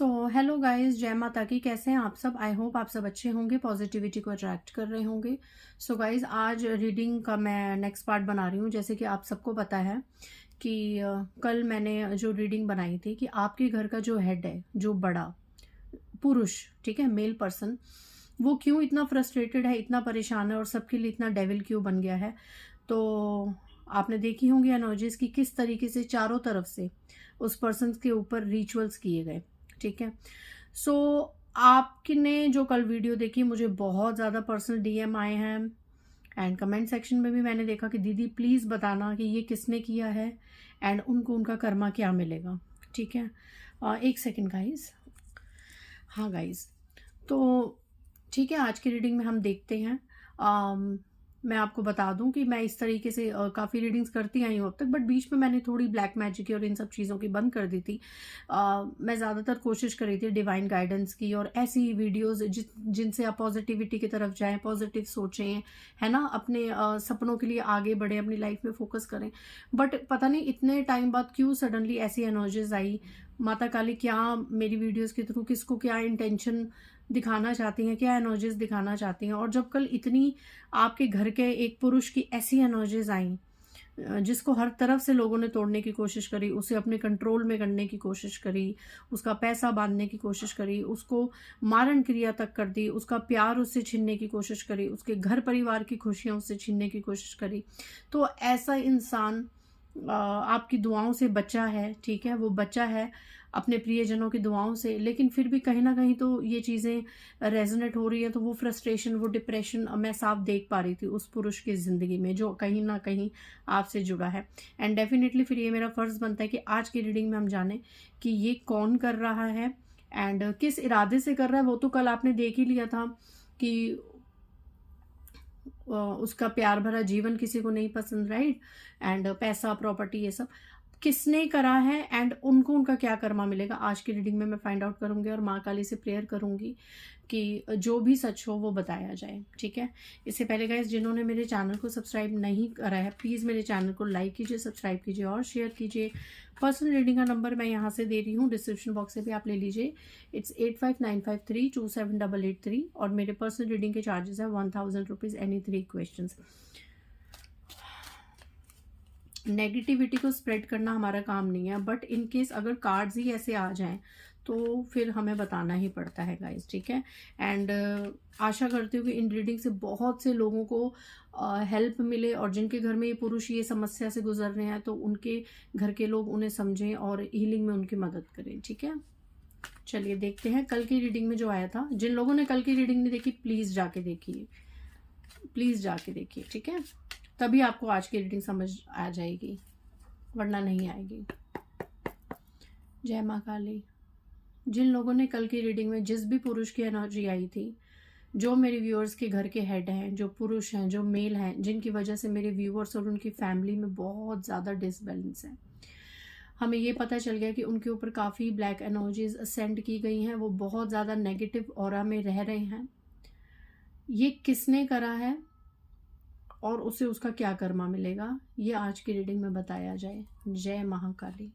Hello guys, जय माता की। कैसे हैं आप सब? आई होप आप सब अच्छे होंगे, पॉजिटिविटी को अट्रैक्ट कर रहे होंगे। गाइस, आज रीडिंग का मैं नेक्स्ट पार्ट बना रही हूँ। जैसे कि आप सबको पता है कि कल मैंने जो रीडिंग बनाई थी कि आपके घर का जो हेड है, जो बड़ा पुरुष, ठीक है, मेल पर्सन, वो क्यों इतना फ्रस्ट्रेटेड है, इतना परेशान है और सबके लिए इतना डेविल क्यों बन गया है। तो आपने देखी होंगी एनर्जीज की किस तरीके से चारों तरफ से उस पर्सन के ऊपर रिचुअल्स किए गए। ठीक है। सो आपने जो कल वीडियो देखी, मुझे बहुत ज़्यादा पर्सनल डीएम आए हैं एंड कमेंट सेक्शन में भी मैंने देखा कि दीदी प्लीज़ बताना कि ये किसने किया है एंड उनको उनका कर्मा क्या मिलेगा। ठीक है। एक सेकेंड गाइज। हाँ गाइज, तो ठीक है, आज की रीडिंग में हम देखते हैं। मैं आपको बता दूं कि मैं इस तरीके से काफ़ी रीडिंग्स करती आई हूँ अब तक, बट बीच में मैंने थोड़ी ब्लैक मैजिक और इन सब चीज़ों की बंद कर दी थी। मैं ज़्यादातर कोशिश कर रही थी डिवाइन गाइडेंस की और ऐसी वीडियोस जिनसे आप पॉजिटिविटी की तरफ जाएं, पॉजिटिव सोचें, है ना, अपने सपनों के लिए आगे बढ़े, अपनी लाइफ में फोकस करें। बट पता नहीं इतने टाइम बाद क्यों सडनली ऐसी एनर्जीज आई। माता काली क्या मेरी वीडियोज़ के थ्रू किसको क्या इंटेंशन दिखाना चाहती हैं, क्या एनर्जीज दिखाना चाहती हैं। और जब कल इतनी आपके घर के एक पुरुष की ऐसी एनर्जीज आई जिसको हर तरफ से लोगों ने तोड़ने की कोशिश करी, उसे अपने कंट्रोल में करने की कोशिश करी, उसका पैसा बांधने की कोशिश करी, उसको मारण क्रिया तक कर दी, उसका प्यार उससे छीनने की कोशिश करी, उसके घर परिवार की खुशियां उससे छीनने की कोशिश करी। तो ऐसा इंसान आपकी दुआओं से बचा है। ठीक है, वो बचा है अपने प्रियजनों की दुआओं से, लेकिन फिर भी कहीं ना कहीं तो ये चीज़ें रेजोनेट हो रही है। तो वो फ्रस्ट्रेशन, वो डिप्रेशन मैं साफ देख पा रही थी उस पुरुष की ज़िंदगी में जो कहीं ना कहीं आपसे जुड़ा है। एंड डेफिनेटली फिर ये मेरा फ़र्ज़ बनता है कि आज की रीडिंग में हम जाने कि ये कौन कर रहा है एंड किस इरादे से कर रहा है। वो तो कल आपने देख ही लिया था कि उसका प्यार भरा जीवन किसी को नहीं पसंद, राइट, एंड पैसा, प्रॉपर्टी, ये सब किसने करा है एंड उनको उनका क्या कर्मा मिलेगा, आज की रीडिंग में मैं फाइंड आउट करूंगी। और माँ काली से प्रेयर करूंगी कि जो भी सच हो वो बताया जाए। ठीक है। इससे पहले गाइस, जिन्होंने मेरे चैनल को सब्सक्राइब नहीं करा है, प्लीज़ मेरे चैनल को लाइक कीजिए, सब्सक्राइब कीजिए और शेयर कीजिए। पर्सनल रीडिंग का नंबर मैं यहाँ से दे रही हूँ, डिस्क्रिप्शन बॉक्स से भी आप ले लीजिए। इट्स 8595327883 और मेरे पर्सनल रीडिंग के चार्जेस है 1000 रुपीज़ एनी 3 क्वेश्चन। नेगेटिविटी को स्प्रेड करना हमारा काम नहीं है, बट इन केस अगर कार्ड्स ही ऐसे आ जाएं तो फिर हमें बताना ही पड़ता है गाइस। ठीक है। एंड आशा करती हूँ कि इन रीडिंग से बहुत से लोगों को हेल्प मिले और जिनके घर में ये पुरुष ये समस्या से गुजर रहे हैं तो उनके घर के लोग उन्हें समझें और हीलिंग में उनकी मदद करें। ठीक है, चलिए देखते हैं कल की रीडिंग में जो आया था। जिन लोगों ने कल की रीडिंग नहीं देखी, प्लीज़ जाके देखिए, प्लीज़ जाके देखिए। ठीक है, तभी आपको आज की रीडिंग समझ आ जाएगी, वरना नहीं आएगी। जय माँ काली। जिन लोगों ने कल की रीडिंग में जिस भी पुरुष की एनर्जी आई थी, जो मेरे व्यूअर्स के घर के हेड हैं, जो पुरुष हैं, जो मेल हैं, जिनकी वजह से मेरे व्यूअर्स और उनकी फैमिली में बहुत ज़्यादा डिसबैलेंस है, हमें ये पता चल गया कि उनके ऊपर काफ़ी ब्लैक एनर्जीज असेंड की गई हैं, वो बहुत ज़्यादा नेगेटिव ऑरा में रह रहे हैं। ये किसने करा है और उसे उसका क्या कर्मा मिलेगा, ये आज की रीडिंग में बताया जाए। जय महाकाली।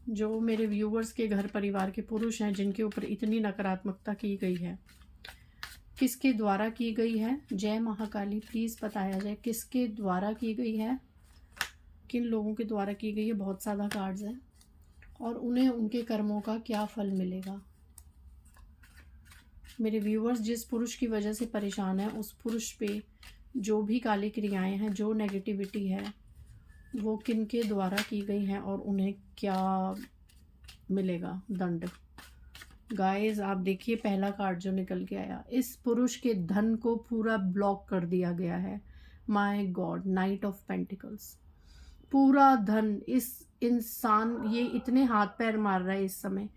जो मेरे व्यूवर्स के घर परिवार के पुरुष हैं जिनके ऊपर इतनी नकारात्मकता की गई है, किसके द्वारा की गई है, जय महाकाली प्लीज़ बताया जाए किसके द्वारा की गई है, किन लोगों के द्वारा की गई है। बहुत ज़्यादा कार्ड्स हैं और उन्हें उनके कर्मों का क्या फल मिलेगा। मेरे व्यूवर्स जिस पुरुष की वजह से परेशान है, उस पुरुष पे जो भी काली क्रियाएं हैं, जो नेगेटिविटी है, वो किन के द्वारा की गई हैं और उन्हें क्या मिलेगा दंड। गाइस आप देखिए, पहला कार्ड जो निकल के आया, इस पुरुष के धन को पूरा ब्लॉक कर दिया गया है। My God, night of pentacles. पूरा धन, इस इंसान ये इतने हाथ पैर मार रहा है इस समय,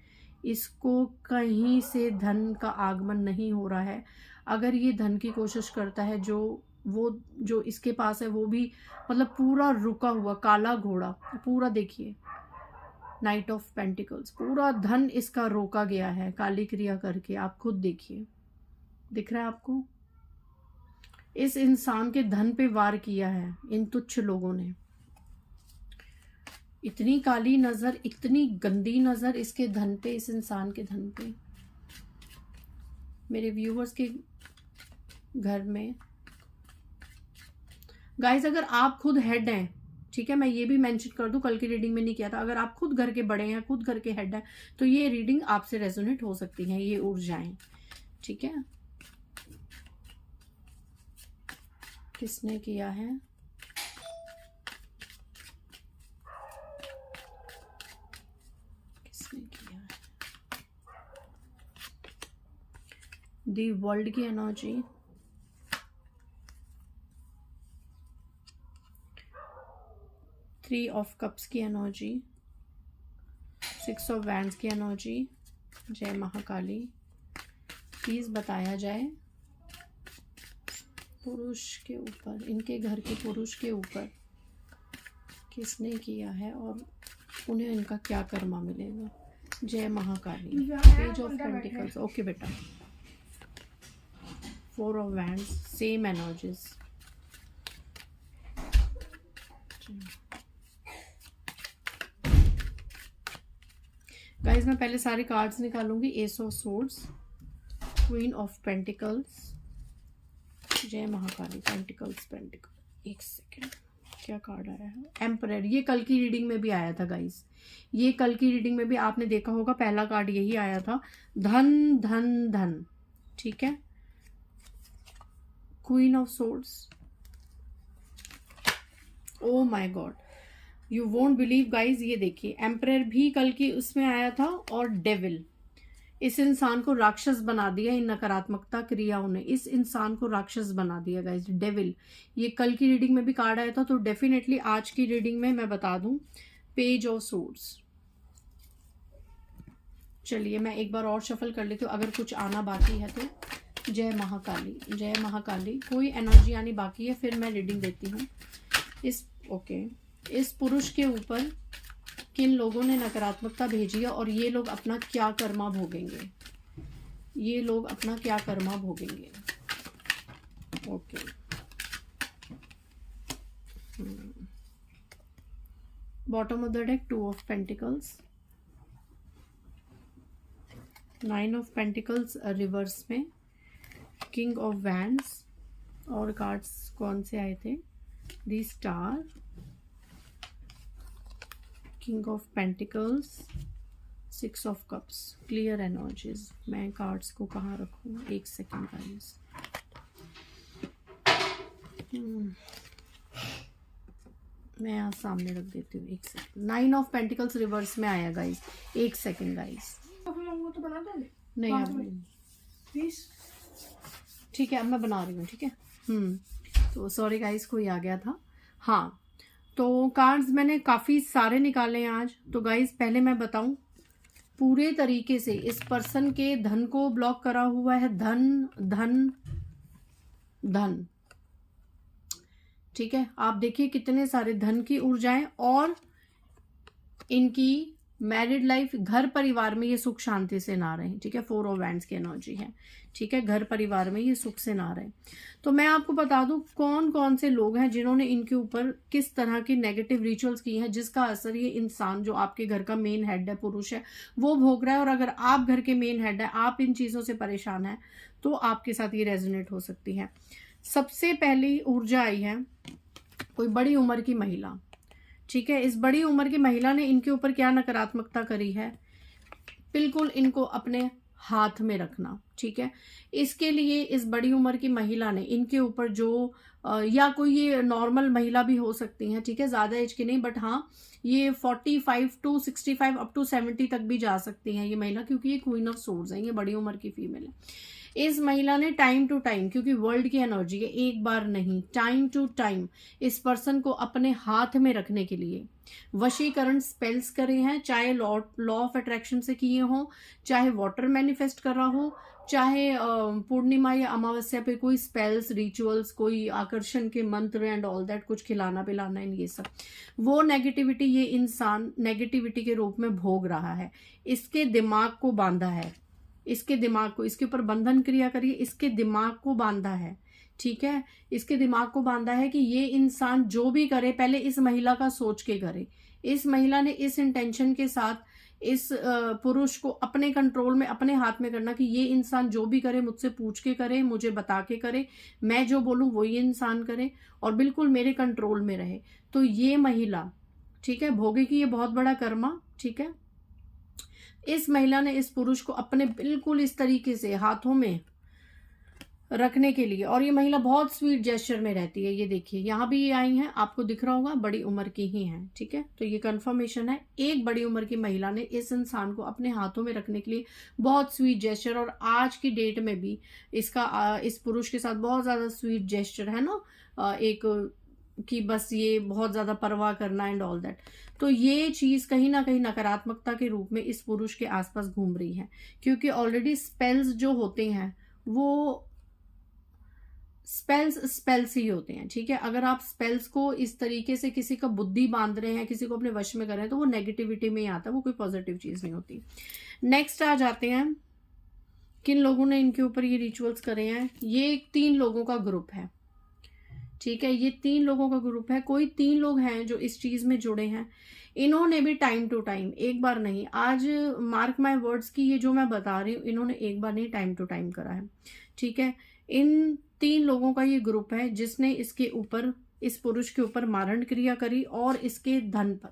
इसको कहीं से धन का आगमन नहीं हो रहा है। अगर ये धन की कोशिश करता है, जो इसके पास है वो भी मतलब पूरा रुका हुआ काला घोड़ा, पूरा देखिए, नाइट ऑफ पेंटिकल्स, पूरा धन इसका रोका गया है काली क्रिया करके। आप खुद देखिए, दिख रहा है आपको, इस इंसान के धन पे वार किया है इन तुच्छ लोगों ने। इतनी काली नजर, इतनी गंदी नजर इसके धन पे, इस इंसान के धन पे, मेरे व्यूवर्स के घर में। गाइस अगर आप खुद हेड हैं, ठीक है, मैं ये भी मेंशन कर दूं, कल की रीडिंग में नहीं किया था, अगर आप खुद घर के बड़े हैं, खुद घर के हेड हैं, तो ये रीडिंग आपसे रेजोनेट हो सकती है, ये ऊर्जाएं, ठीक है। किसने किया है? किसने किया है? दी वर्ल्ड की एनर्जी, थ्री ऑफ कप्स की एनर्जी, सिक्स ऑफ वैंड्स की एनर्जी। जय महाकाली, प्लीज बताया जाए पुरुष के ऊपर, इनके घर के पुरुष के ऊपर किसने किया है और उन्हें इनका क्या कर्मा मिलेगा। जय Mahakali. Page of pentacles, okay बेटा। Four of wands, same energies. Guys मैं पहले सारे कार्ड्स निकालूंगी। Ace of swords, queen of pentacles, जय महाकाली। पेंटिकल्स, पेंटिकल, एक सेकेंड, क्या कार्ड आया है? एम्परर। ये कल की रीडिंग में भी आया था गाइस, ये कल की रीडिंग में भी आपने देखा होगा, पहला कार्ड यही आया था, धन धन धन, ठीक है। Queen of swords, oh my God, you won't believe guys, ये देखिए एम्परर भी कल की उसमें आया था, और डेविल। इस इंसान को राक्षस बना दिया, इन नकारात्मकता क्रियाओं ने इस इंसान को राक्षस बना दिया गाइज, डेविल। ये कल की रीडिंग में भी कार्ड आया था, तो डेफिनेटली आज की रीडिंग में मैं बता दूं, पेज ऑफ सोर्ड्स। चलिए मैं एक बार और शफल कर लेती हूँ, अगर कुछ आना बाकी है तो। जय महाकाली, जय महाकाली। कोई एनर्जी आनी बाकी है फिर मैं रीडिंग देती हूँ। इस पुरुष के ऊपर किन लोगों ने नकारात्मकता भेजी है और ये लोग अपना क्या कर्मा भोगेंगे, ये लोग अपना क्या कर्मा भोगेंगे। Okay, bottom of the deck, two of pentacles, nine of pentacles reverse में, किंग ऑफ वैंड्स, और कार्ड्स कौन से आए थे? The star, king of pentacles, six of cups. Clear energies. मैं कार्ड्स को कहाँ रखूँ? एक सेकेंड गाइस, मैं यहाँ सामने रख देती हूँ, एक second. Nine of pentacles reverse में आया गाइस, एक सेकेंड गाइस। तो बना दो नहीं अब ठीक है, अब मैं बना रही हूँ, ठीक है। तो सॉरी गाइस, कोई आ गया था। हाँ, तो कार्ड्स मैंने काफ़ी सारे निकाले हैं आज। तो गाइस पहले मैं बताऊं, पूरे तरीके से इस पर्सन के धन को ब्लॉक करा हुआ है, धन धन धन, ठीक है। आप देखिए कितने सारे धन की ऊर्जाएं, और इनकी मैरिड लाइफ, घर परिवार में ये सुख शांति से ना रहे, ठीक है। फोर ऑफ वैंड्स की एनर्जी है, ठीक है, घर परिवार में ये सुख से ना रहे। तो मैं आपको बता दूं कौन कौन से लोग हैं जिन्होंने इनके ऊपर किस तरह की नेगेटिव रिचुअल्स की हैं, जिसका असर ये इंसान जो आपके घर का मेन हेड है, पुरुष है, वो भोग रहा है। और अगर आप घर के मेन हेड है, आप इन चीजों से परेशान है, तो आपके साथ ये रेजोनेट हो सकती है। सबसे पहली ऊर्जा आई है कोई बड़ी उम्र की महिला, ठीक है। इस बड़ी उम्र की महिला ने इनके ऊपर क्या नकारात्मकता करी है, बिल्कुल इनको अपने हाथ में रखना, ठीक है। इसके लिए इस बड़ी उम्र की महिला ने इनके ऊपर जो या कोई ये नॉर्मल महिला भी हो सकती है, ठीक है, ज्यादा एज की नहीं, बट हाँ ये 45 to 65 अप टू 70 तक भी जा सकती हैं ये महिला, क्योंकि ये क्वीन ऑफ सोर्ड्स है, ये बड़ी उम्र की फीमेल है। इस महिला ने टाइम टू टाइम, क्योंकि वर्ल्ड की एनर्जी है, एक बार नहीं, टाइम टू टाइम इस पर्सन को अपने हाथ में रखने के लिए वशीकरण स्पेल्स करे हैं, चाहे लॉ ऑफ अट्रैक्शन से किए हों, चाहे वाटर मैनिफेस्ट कर रहा हो, चाहे पूर्णिमा या अमावस्या पे कोई स्पेल्स, रिचुअल्स, कोई आकर्षण के मंत्र एंड ऑल दैट, कुछ खिलाना पिलाना, इन ये सब, वो नेगेटिविटी ये इंसान नेगेटिविटी के रूप में भोग रहा है। इसके दिमाग को बांधा है, इसके दिमाग को, इसके ऊपर बंधन क्रिया करिए, इसके दिमाग को बांधा है, ठीक है। इसके दिमाग को बांधा है कि ये इंसान जो भी करे पहले इस महिला का सोच के करे, इस महिला ने इस इंटेंशन के साथ इस पुरुष को अपने कंट्रोल में, अपने हाथ में करना कि ये इंसान जो भी करे मुझसे पूछ के करे, मुझे बता के करे, मैं जो बोलूं वो ये इंसान करे और बिल्कुल मेरे कंट्रोल में रहे। तो ये महिला, ठीक है, भोगेगी ये बहुत बड़ा कर्मा। ठीक है, इस महिला ने इस पुरुष को अपने बिल्कुल इस तरीके से हाथों में रखने के लिए, और ये महिला बहुत स्वीट जेस्चर में रहती है। ये देखिए यहाँ भी ये आई हैं, आपको दिख रहा होगा, बड़ी उम्र की ही हैं। ठीक है, तो ये कंफर्मेशन है, एक बड़ी उम्र की महिला ने इस इंसान को अपने हाथों में रखने के लिए बहुत स्वीट जेस्चर, और आज की डेट में भी इसका इस पुरुष के साथ बहुत ज्यादा स्वीट जेस्चर है ना, एक कि बस ये बहुत ज्यादा परवाह करना एंड ऑल दैट। तो ये चीज कहीं ना कहीं नकारात्मकता के रूप में इस पुरुष के आसपास घूम रही है, क्योंकि ऑलरेडी स्पेल्स जो होते हैं वो स्पेल्स ही होते हैं। ठीक है, अगर आप स्पेल्स को इस तरीके से किसी का बुद्धि बांध रहे हैं, किसी को अपने वश में कर रहे हैं, तो वो नेगेटिविटी में ही आता है, वो कोई पॉजिटिव चीज नहीं होती। नेक्स्ट आ जाते हैं, किन लोगों ने इनके ऊपर ये रिचुअल्स करे हैं। ये 3 लोगों का ग्रुप है। ठीक है, ये 3 लोगों का ग्रुप है, कोई 3 लोग हैं जो इस चीज में जुड़े हैं। इन्होंने भी टाइम टू टाइम, एक बार नहीं, आज मार्क माय वर्ड्स की ये जो मैं बता रही हूँ, इन्होंने एक बार नहीं टाइम टू टाइम करा है। ठीक है, इन 3 लोगों का ये ग्रुप है जिसने इसके ऊपर, इस पुरुष के ऊपर मारण क्रिया करी और इसके धन पर।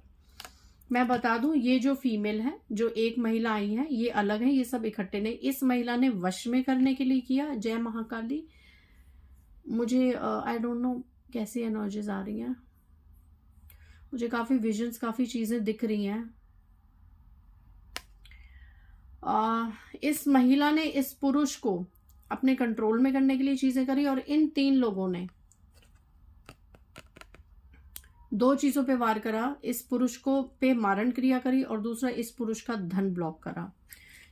मैं बता दूं, ये जो फीमेल है, जो एक महिला आई है, ये अलग है, ये सब इकट्ठे नहीं। इस महिला ने वश में करने के लिए किया। जय महाकाली। मुझे आई डोंट नो कैसी एनर्जीज आ रही हैं, मुझे काफी विजन्स, काफी चीजें दिख रही हैं। इस महिला ने इस पुरुष को अपने कंट्रोल में करने के लिए चीजें करी, और इन 3 लोगों ने 2 चीजों पे वार करा। इस पुरुष को पे मारण क्रिया करी, और दूसरा इस पुरुष का धन ब्लॉक करा।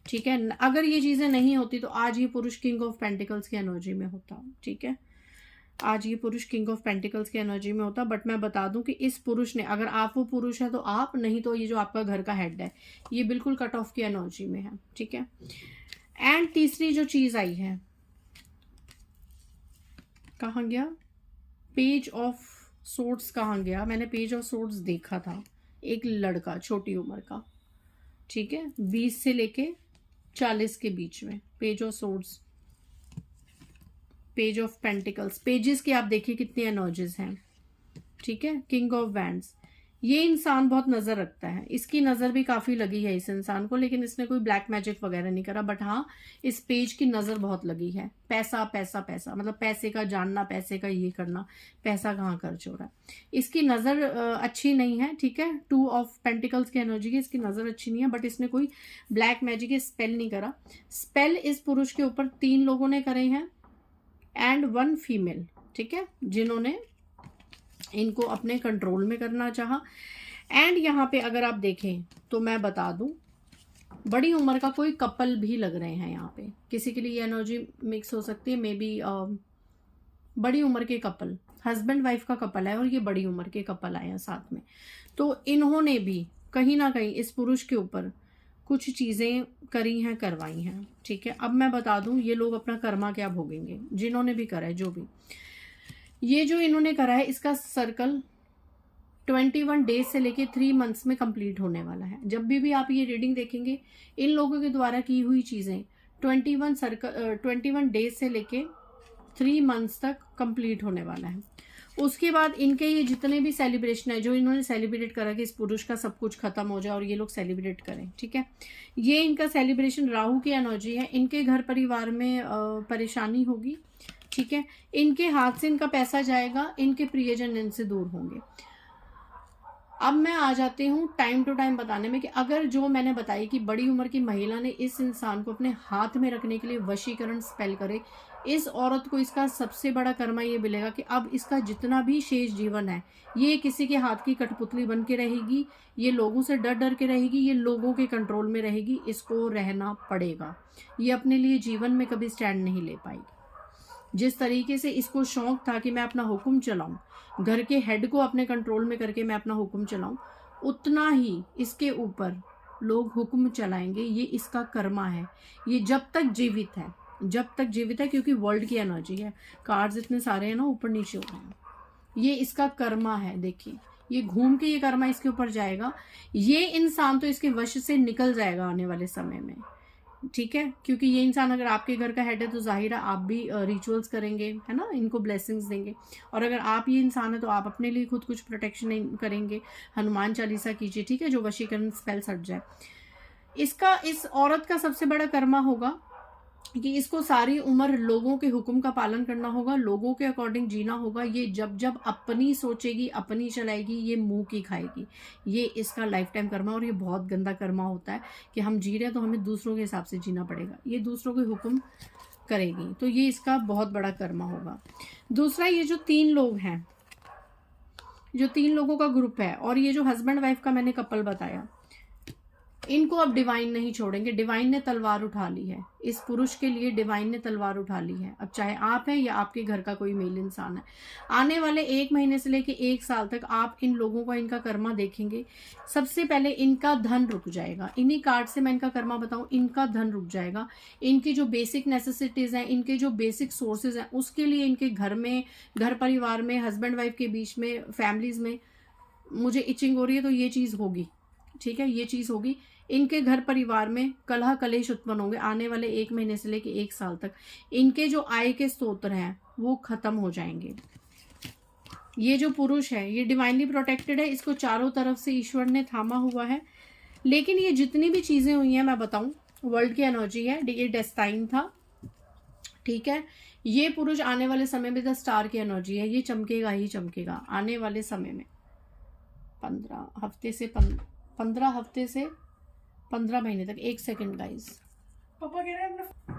ठीक है, अगर ये चीजें नहीं होती तो आज ये पुरुष किंग ऑफ पेंटिकल्स की एनर्जी में होता। ठीक है, आज ये पुरुष किंग ऑफ पेंटिकल्स की एनर्जी में होता। बट मैं बता दूं कि इस पुरुष ने, अगर आप वो पुरुष है तो आप, नहीं तो ये जो आपका घर का हेड है, ये बिल्कुल कट ऑफ की एनर्जी में है। ठीक है, एंड तीसरी जो चीज आई है, कहाँ गया पेज ऑफ सोर्ड्स, कहाँ गया? मैंने पेज ऑफ सोर्ड्स देखा था, एक लड़का छोटी उम्र का, ठीक है, 20 से लेके 40 के बीच में, page of swords, page of pentacles, pages की आप देखिए कितनी एनर्जीज हैं। ठीक है, किंग ऑफ वैंड्स, ये इंसान बहुत नजर रखता है, इसकी नजर भी काफी लगी है इस इंसान को, लेकिन इसने कोई ब्लैक मैजिक वगैरह नहीं करा। बट हाँ, इस पेज की नजर बहुत लगी है। पैसा पैसा पैसा, मतलब पैसे का जानना, पैसे का ये करना, पैसा कहाँ खर्च हो रहा है, इसकी नजर अच्छी नहीं है। ठीक है, 2 ऑफ पेंटिकल्स की एनर्जी की इसकी नजर अच्छी नहीं है, बट इसने कोई ब्लैक मैजिक स्पेल नहीं करा। स्पेल इस पुरुष के ऊपर 3 लोगों ने करे हैं एंड 1 फीमेल। ठीक है, जिन्होंने इनको अपने कंट्रोल में करना चाहा। एंड यहाँ पे अगर आप देखें तो मैं बता दूं, बड़ी उम्र का कोई कपल भी लग रहे हैं यहाँ पे, किसी के लिए ये एनर्जी मिक्स हो सकती है। मे बी बड़ी उम्र के कपल, हस्बैंड वाइफ का कपल है, और ये बड़ी उम्र के कपल आए हैं साथ में। तो इन्होंने भी कहीं ना कहीं इस पुरुष के ऊपर कुछ चीजें करी हैं, करवाई हैं। ठीक है, अब मैं बता दूं, ये लोग अपना कर्मा क्या भोगेंगे, जिन्होंने भी करा है, जो भी ये जो इन्होंने करा है, इसका सर्कल 21 डेज से लेके 3 मंथ्स में कंप्लीट होने वाला है। जब भी आप ये रीडिंग देखेंगे, इन लोगों के द्वारा की हुई चीजें 21 डेज से लेके 3 मंथ्स तक कंप्लीट होने वाला है। उसके बाद इनके ये जितने भी सेलिब्रेशन है, जो इन्होंने सेलिब्रेट करा कि इस पुरुष का सब कुछ खत्म हो जाए और ये लोग सेलिब्रेट करें। ठीक है, ये इनका सेलिब्रेशन राहु की एनर्जी है। इनके घर परिवार में परेशानी होगी। ठीक है, इनके हाथ से इनका पैसा जाएगा, इनके प्रियजन इनसे दूर होंगे। अब मैं आ जाती हूँ टाइम टू टाइम बताने में कि अगर जो मैंने बताई कि बड़ी उम्र की महिला ने इस इंसान को अपने हाथ में रखने के लिए वशीकरण स्पेल करे, इस औरत को इसका सबसे बड़ा कर्मा ये मिलेगा कि अब इसका जितना भी शेष जीवन है, ये किसी के हाथ की कठपुतली बन के रहेगी, ये लोगों से डर डर के रहेगी, ये लोगों के कंट्रोल में रहेगी, इसको रहना पड़ेगा। ये अपने लिए जीवन में कभी स्टैंड नहीं ले पाएगी। जिस तरीके से इसको शौक था कि मैं अपना हुक्म चलाऊं, घर के हेड को अपने कंट्रोल में करके मैं अपना हुक्म चलाऊं, उतना ही इसके ऊपर लोग हुक्म चलाएंगे। ये इसका कर्मा है, ये जब तक जीवित है, जब तक जीवित है, क्योंकि वर्ल्ड की एनर्जी है, कार्ड्स इतने सारे हैं ना, ऊपर नीचे हो रहे हैं, ये इसका कर्मा है। देखिए, ये घूम के ये कर्मा इसके ऊपर जाएगा। ये इंसान तो इसके वश से निकल जाएगा आने वाले समय में, ठीक है, क्योंकि ये इंसान अगर आपके घर का हेड है तो जाहिर है आप भी रिचुअल्स करेंगे, है ना, इनको ब्लेसिंग्स देंगे। और अगर आप ये इंसान है तो आप अपने लिए खुद कुछ प्रोटेक्शन करेंगे, हनुमान चालीसा कीजिए, ठीक है, जो वशीकरण स्पेल हट जाए। इसका, इस औरत का सबसे बड़ा कर्मा होगा कि इसको सारी उम्र लोगों के हुक्म का पालन करना होगा, लोगों के अकॉर्डिंग जीना होगा। ये जब जब अपनी सोचेगी, अपनी चलाएगी, ये मुंह की खाएगी। ये इसका लाइफ टाइम कर्मा, और ये बहुत गंदा कर्मा होता है कि हम जी रहे हैं तो हमें दूसरों के हिसाब से जीना पड़ेगा। ये दूसरों के हुक्म करेगी, तो ये इसका बहुत बड़ा कर्मा होगा। दूसरा, ये जो 3 लोग हैं, जो 3 लोगों का ग्रुप है, और ये जो हस्बैंड वाइफ का मैंने कपल बताया, इनको अब डिवाइन नहीं छोड़ेंगे। डिवाइन ने तलवार उठा ली है इस पुरुष के लिए, डिवाइन ने तलवार उठा ली है। अब चाहे आप हैं या आपके घर का कोई मेल इंसान है, आने वाले 1 महीने से लेके 1 साल तक आप इन लोगों का, इनका कर्मा देखेंगे। सबसे पहले इनका धन रुक जाएगा। इन्हीं कार्ड से मैं इनका कर्मा बताऊं, इनका धन रुक जाएगा। इनकी जो बेसिक नेसेसिटीज हैं, इनके जो बेसिक सोर्सेज हैं, उसके लिए इनके घर में, घर परिवार में, हस्बैंड वाइफ के बीच में, फैमिलीज में, मुझे इचिंग हो रही है तो ये चीज होगी, ठीक है, ये चीज होगी। इनके घर परिवार में कलह कलेश उत्पन्न होंगे आने वाले 1 महीने से लेके 1 साल तक। इनके जो आय के स्रोत हैं वो खत्म हो जाएंगे। ये जो पुरुष है ये डिवाइनली प्रोटेक्टेड है, इसको चारों तरफ से ईश्वर ने थामा हुआ है। लेकिन ये जितनी भी चीजें हुई हैं, मैं बताऊं, वर्ल्ड की एनर्जी है, ये डेस्टाइन था, ठीक है। ये पुरुष आने वाले समय में द स्टार की एनर्जी है, ये चमकेगा ही चमकेगा आने वाले समय में। 15 हफ्ते से 15 महीने तक। 1 सेकेंड गाइस, पापा कह रहे हैं अपना,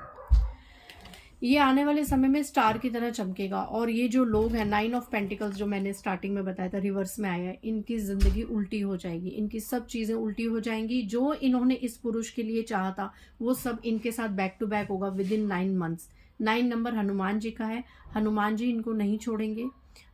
ये आने वाले समय में स्टार की तरह चमकेगा। और ये जो लोग हैं, 9 ऑफ पेंटिकल्स जो मैंने स्टार्टिंग में बताया था, रिवर्स में आया है, इनकी जिंदगी उल्टी हो जाएगी, इनकी सब चीजें उल्टी हो जाएंगी। जो इन्होंने इस पुरुष के लिए चाहा था वो सब इनके साथ बैक टू बैक होगा within 9 months. 9 number Hanuman ji का है, हनुमान जी इनको नहीं छोड़ेंगे,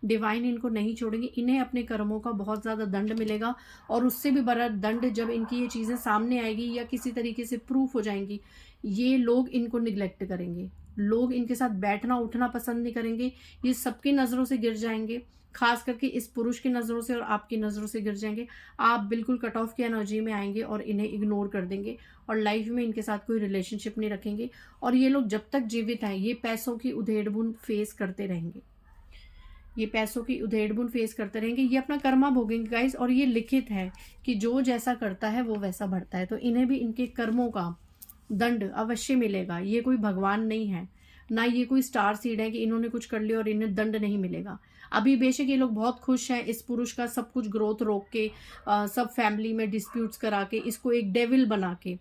डिवाइन इनको नहीं छोड़ेंगे। इन्हें अपने कर्मों का बहुत ज्यादा दंड मिलेगा, और उससे भी बड़ा दंड जब इनकी ये चीजें सामने आएगी या किसी तरीके से प्रूफ हो जाएंगी। ये लोग इनको निग्लेक्ट करेंगे, लोग इनके साथ बैठना उठना पसंद नहीं करेंगे, ये सबकी नजरों से गिर जाएंगे, खास करके इस पुरुष की नजरों से और आपकी नजरों से गिर जाएंगे। आप बिल्कुल कट ऑफ की एनर्जी में आएंगे और इन्हें इग्नोर कर देंगे, और लाइफ में इनके साथ कोई रिलेशनशिप नहीं रखेंगे। और ये लोग जब तक जीवित हैं ये पैसों की उधेड़-बुन फेस करते रहेंगे, ये पैसों की उधेड़-बुन फेस करते रहेंगे, ये अपना कर्मा भोगेंगे गाइस। और ये लिखित है कि जो जैसा करता है वो वैसा बढ़ता है, तो इन्हें भी इनके कर्मों का दंड अवश्य मिलेगा। ये कोई भगवान नहीं है, ना ये कोई स्टार सीड है कि इन्होंने कुछ कर लिया और इन्हें दंड नहीं मिलेगा। अभी बेशक ये लोग बहुत खुश हैं इस पुरुष का सब कुछ ग्रोथ रोक के, सब फैमिली में डिस्प्यूट्स करा के, इसको एक डेविल बना के,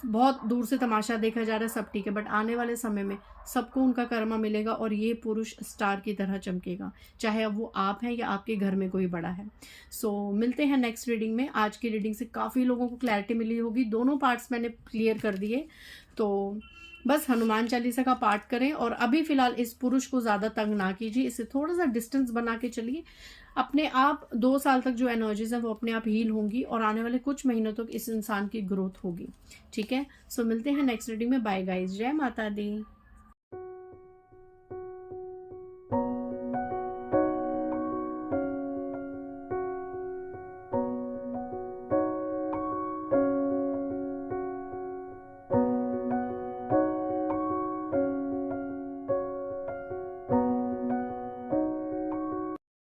बहुत दूर से तमाशा देखा जा रहा है, सब ठीक है। बट आने वाले समय में सबको उनका कर्मा मिलेगा और ये पुरुष स्टार की तरह चमकेगा, चाहे अब वो आप हैं या आपके घर में कोई बड़ा है। सो मिलते हैं नेक्स्ट रीडिंग में। आज की रीडिंग से काफ़ी लोगों को क्लैरिटी मिली होगी, दोनों पार्ट्स मैंने क्लियर कर दिए। तो बस हनुमान चालीसा का पाठ करें, और अभी फिलहाल इस पुरुष को ज़्यादा तंग ना कीजिए, इससे थोड़ा सा डिस्टेंस बना के चलिए। अपने आप 2 साल तक जो एनर्जीज हैं वो अपने आप हील होंगी, और आने वाले कुछ महीनों तक इस इंसान की ग्रोथ होगी, ठीक है। सो मिलते हैं नेक्स्ट रीडिंग में। बाय गाइस, जय माता दी।